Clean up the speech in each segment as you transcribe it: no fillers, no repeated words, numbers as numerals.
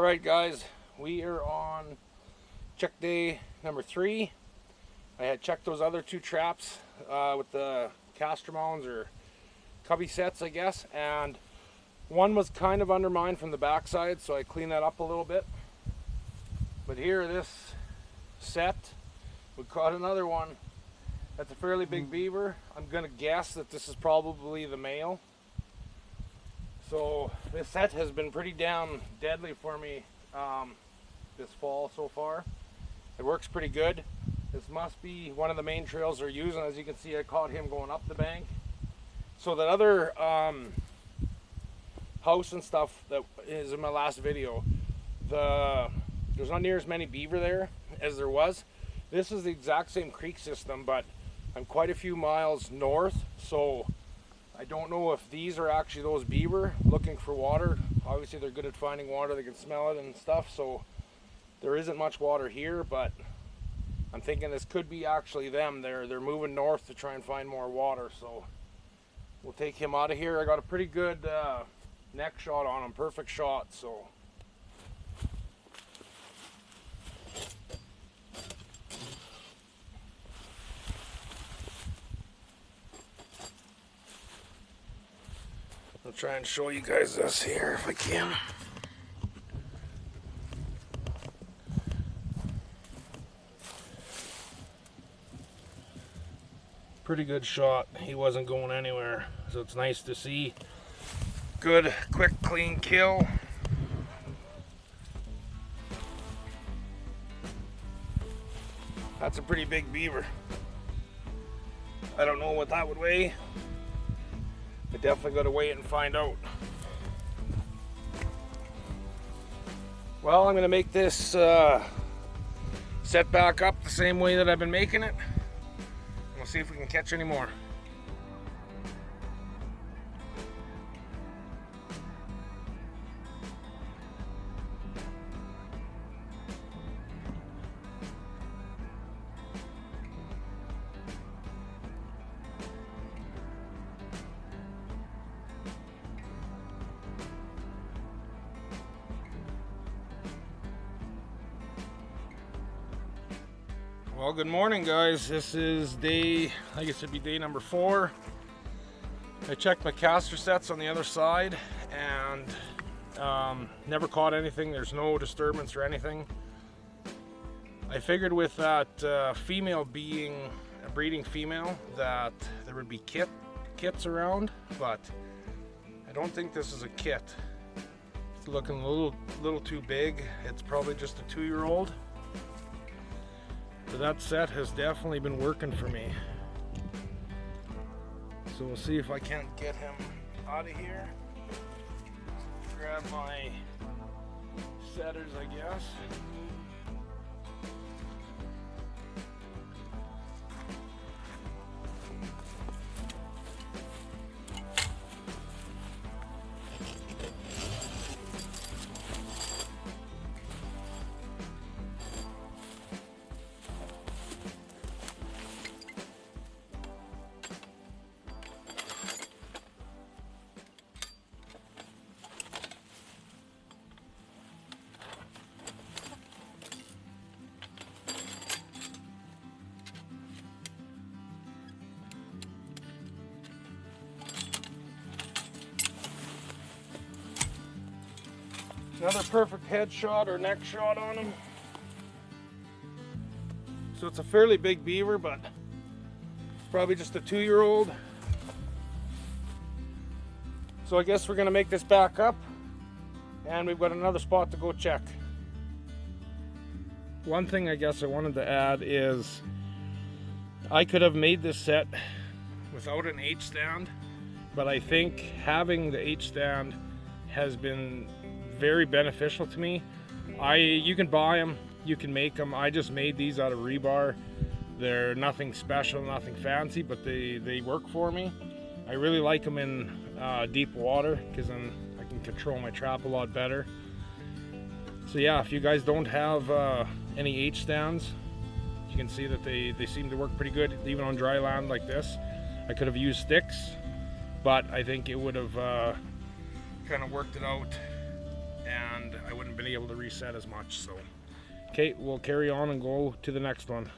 Alright guys, we are on check day number 3. I had checked those other two traps with the caster mounds or cubby sets, I guess, and one was kind of undermined from the backside, so I cleaned that up a little bit. But here, this set, we caught another one. That's a fairly big beaver. I'm gonna guess that this is probably the male. So this set has been pretty damn deadly for me this fall so far. It works pretty good. This must be one of the main trails they're using. As you can see, I caught him going up the bank. So that other house and stuff that is in my last video, there's not near as many beaver there as there was. This is the exact same creek system, but I'm quite a few miles north, so I don't know if these are actually those beaver looking for water. Obviously they're good at finding water, they can smell it and stuff, so there isn't much water here, but I'm thinking this could be actually them. They're moving north to try and find more water, so we'll take him out of here. I got a pretty good neck shot on him, perfect shot, so I'll try and show you guys this here if I can. Pretty good shot. He wasn't going anywhere, so it's nice to see. Good, quick, clean kill. That's a pretty big beaver. I don't know what that would weigh. I definitely got to wait and find out. Well, I'm going to make this set back up the same way that I've been making it. We'll see if we can catch any more. Well, good morning guys. This is day, I guess it'd be day number 4. I checked my caster sets on the other side and never caught anything. There's no disturbance or anything. I figured with that female being a breeding female that there would be kits around, but I don't think this is a kit. It's looking a little too big. It's probably just a 2-year-old. So that set has definitely been working for me. So we'll see if I can't get him out of here. Grab my setters, I guess. Another perfect head shot or neck shot on him. So it's a fairly big beaver, but probably just a 2-year-old. So I guess we're gonna make this back up, and we've got another spot to go check. One thing I guess I wanted to add is I could have made this set without an H stand, but I think having the H stand has been very beneficial to me. You can buy them, you can make them. I just made these out of rebar. They're nothing special, nothing fancy, but they work for me. I really like them in deep water because then I can control my trap a lot better. So yeah, if you guys don't have any H stands, you can see that they seem to work pretty good even on dry land like this. I could have used sticks, but I think it would have kind of worked it out, and I wouldn't have been be able to reset as much. So, okay, we'll carry on and go to the next one.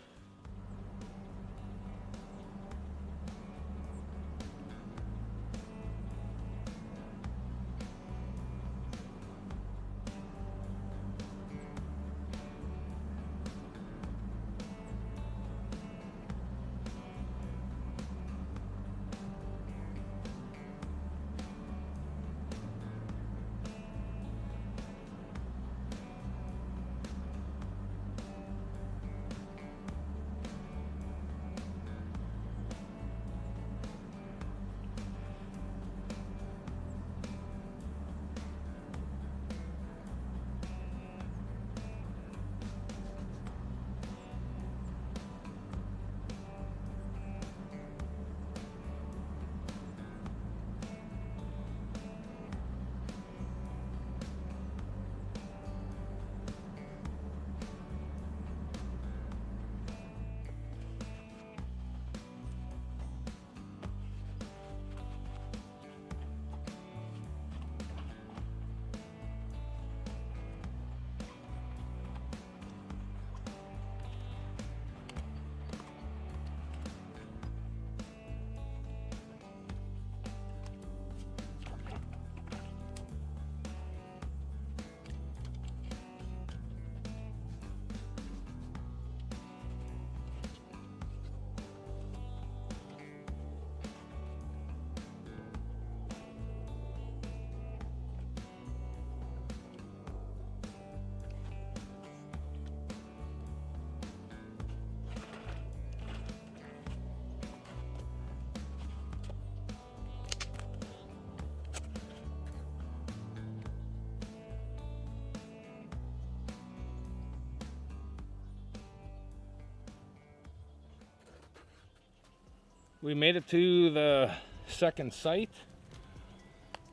We made it to the second site,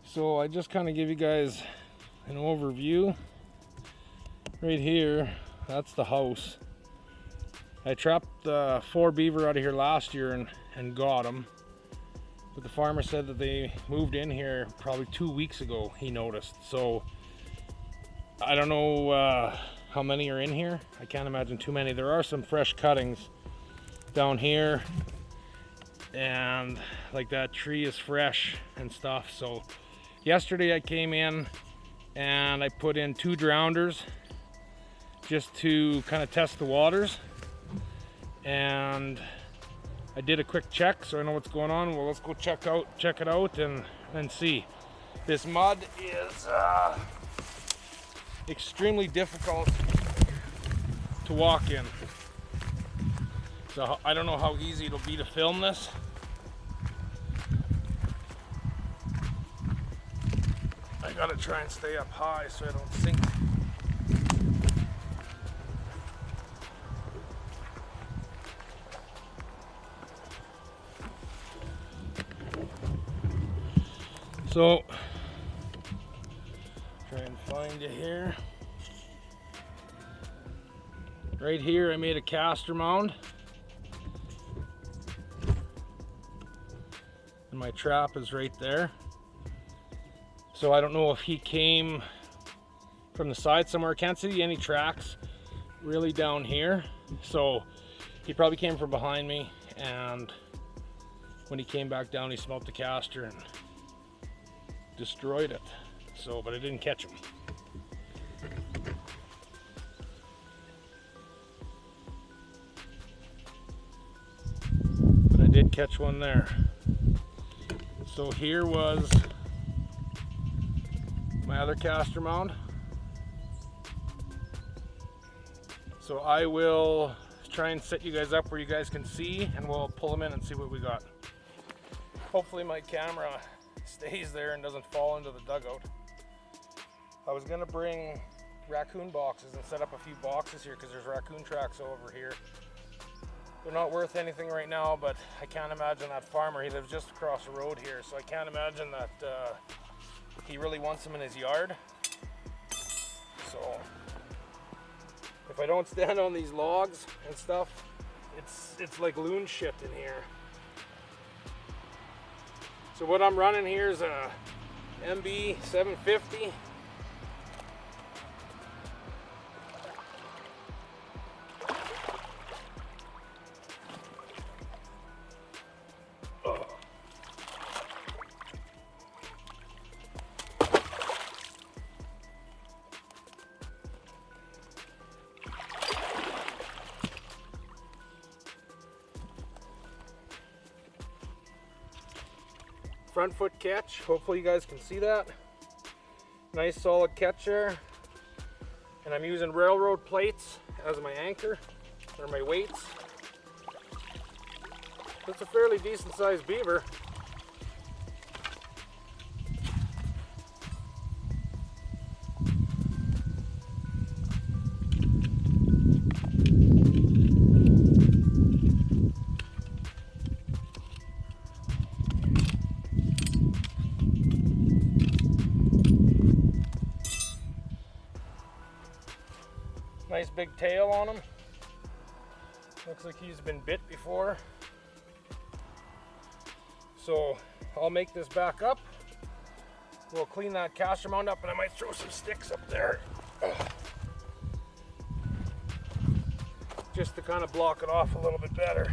so I just kind of give you guys an overview. Right here, that's the house. I trapped 4 beaver out of here last year and got them, but the farmer said that they moved in here probably 2 weeks ago, he noticed. So I don't know how many are in here. I can't imagine too many. There are some fresh cuttings down here, and like that tree is fresh and stuff. So yesterday I came in and I put in 2 drowners just to kind of test the waters, and I did a quick check so I know what's going on. Well, let's go check it out and see. This mud is extremely difficult to walk in, so I don't know how easy it'll be to film this. I gotta try and stay up high so I don't sink. So, try and find you here. Right here I made a caster mound, and my trap is right there. So I don't know if he came from the side somewhere. I can't see any tracks really down here, so he probably came from behind me, and when he came back down he smelt the caster and destroyed it. So, but I didn't catch him. But I did catch one there. So here was my other caster mound. So I will try and set you guys up where you guys can see, and we'll pull them in and see what we got. Hopefully my camera stays there and doesn't fall into the dugout. I was gonna bring raccoon boxes and set up a few boxes here because there's raccoon tracks over here. They're not worth anything right now, but I can't imagine that farmer, he lives just across the road here, so I can't imagine that he really wants them in his yard. So if I don't stand on these logs and stuff, it's like loon shit in here. So what I'm running here is a MB 750 front foot catch. Hopefully you guys can see that. Nice solid catch there. And I'm using railroad plates as my anchor, or my weights. It's a fairly decent sized beaver. Nice big tail on him. Looks like he's been bit before. So I'll make this back up. We'll clean that caster mound up, and I might throw some sticks up there. Just to kind of block it off a little bit better.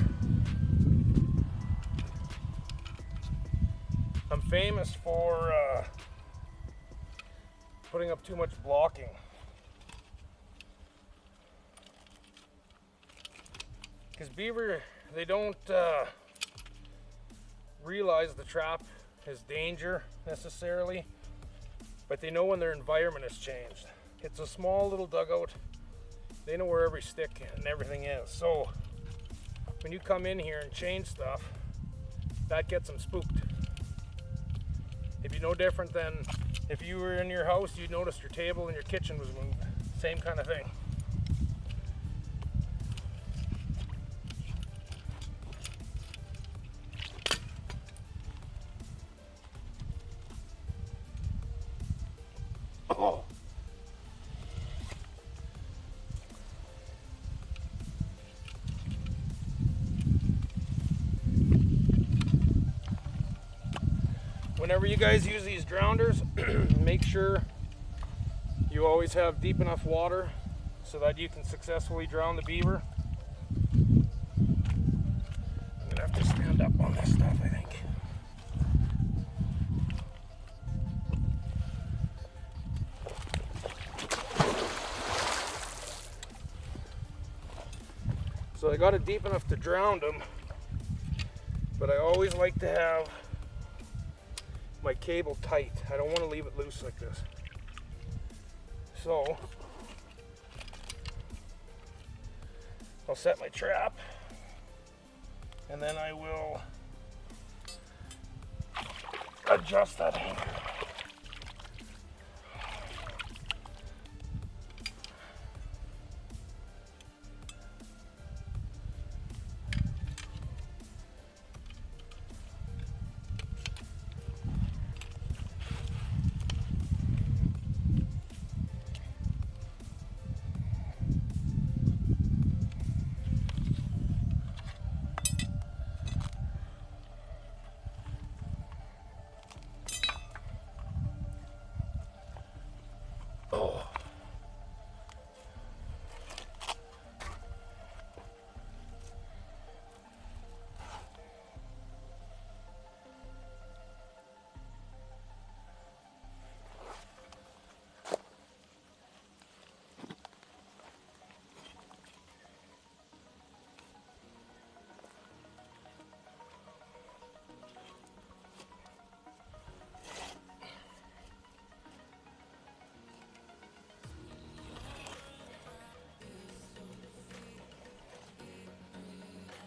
I'm famous for putting up too much blocking. Because beaver, they don't realize the trap is danger necessarily, but they know when their environment has changed. It's a small little dugout. They know where every stick and everything is. So when you come in here and change stuff, that gets them spooked. It'd be no different than if you were in your house, you'd notice your table in your kitchen was moved. Same kind of thing. Oh. Whenever you guys use these drowners, make sure you always have deep enough water so that you can successfully drown the beaver. I'm gonna have to stand up on this stuff, I think. So I got it deep enough to drown them, but I always like to have my cable tight. I don't want to leave it loose like this. So I'll set my trap, and then I will adjust that anchor.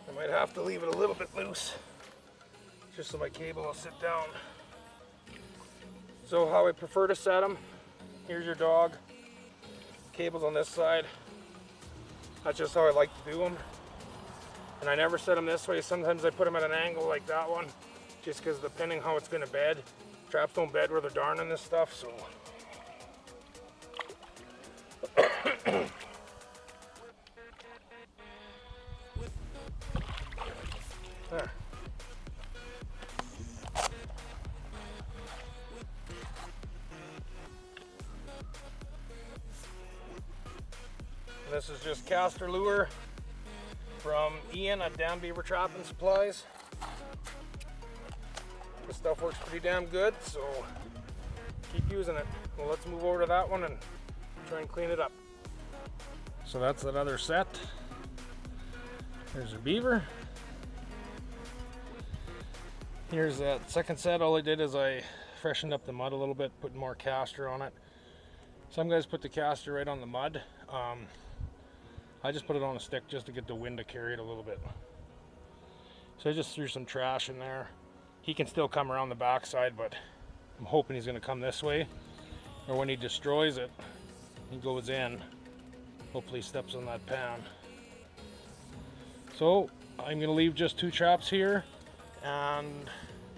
I might have to leave it a little bit loose, just so my cable will sit down. So how I prefer to set them, here's your dog, cable's on this side. That's just how I like to do them. And I never set them this way. Sometimes I put them at an angle like that one, just because depending how it's going to bed. Traps don't bed where they're darning this stuff, so. There. This is just caster lure from Ian at Damn Beaver Trapping Supplies. This stuff works pretty damn good, so keep using it. Well, let's move over to that one and try and clean it up. So that's another set. There's a beaver. Here's that second set. All I did is I freshened up the mud a little bit, put more caster on it. Some guys put the caster right on the mud. I just put it on a stick just to get the wind to carry it a little bit. So I just threw some trash in there. He can still come around the backside, but I'm hoping he's going to come this way. Or when he destroys it, he goes in. Hopefully he steps on that pan. So I'm going to leave just 2 traps here, and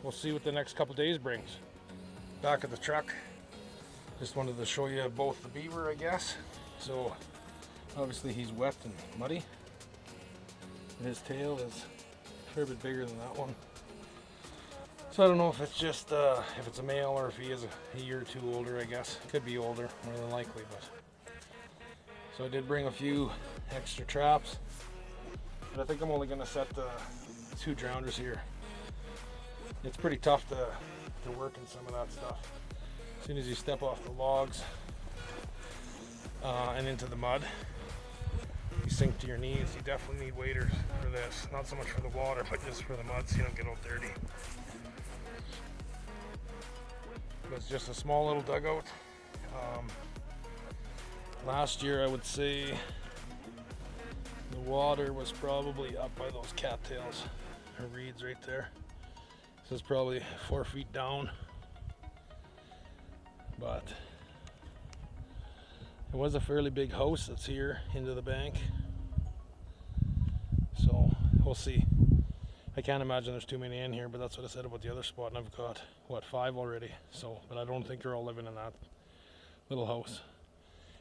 we'll see what the next couple days brings. Back at the truck, just wanted to show you both the beaver, I guess. So obviously he's wet and muddy. His tail is a fair bit bigger than that one. So I don't know if it's just if it's a male or if he is a year or 2 older, I guess. Could be older, more than likely. But so I did bring a few extra traps, but I think I'm only going to set the 2 drowners here. It's pretty tough to work in some of that stuff. As soon as you step off the logs and into the mud, you sink to your knees. You definitely need waders for this. Not so much for the water, but just for the mud so you don't get all dirty. But it's just a small little dugout. Last year I would say the water was probably up by those cattails or reeds right there. This is probably 4 feet down, but it was a fairly big house that's here into the bank, so we'll see. I can't imagine there's too many in here, but that's what I said about the other spot, and I've got, what, 5 already, so, but I don't think they're all living in that little house.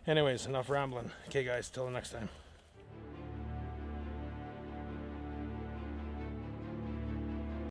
Anyways, enough rambling. Okay guys, till the next time.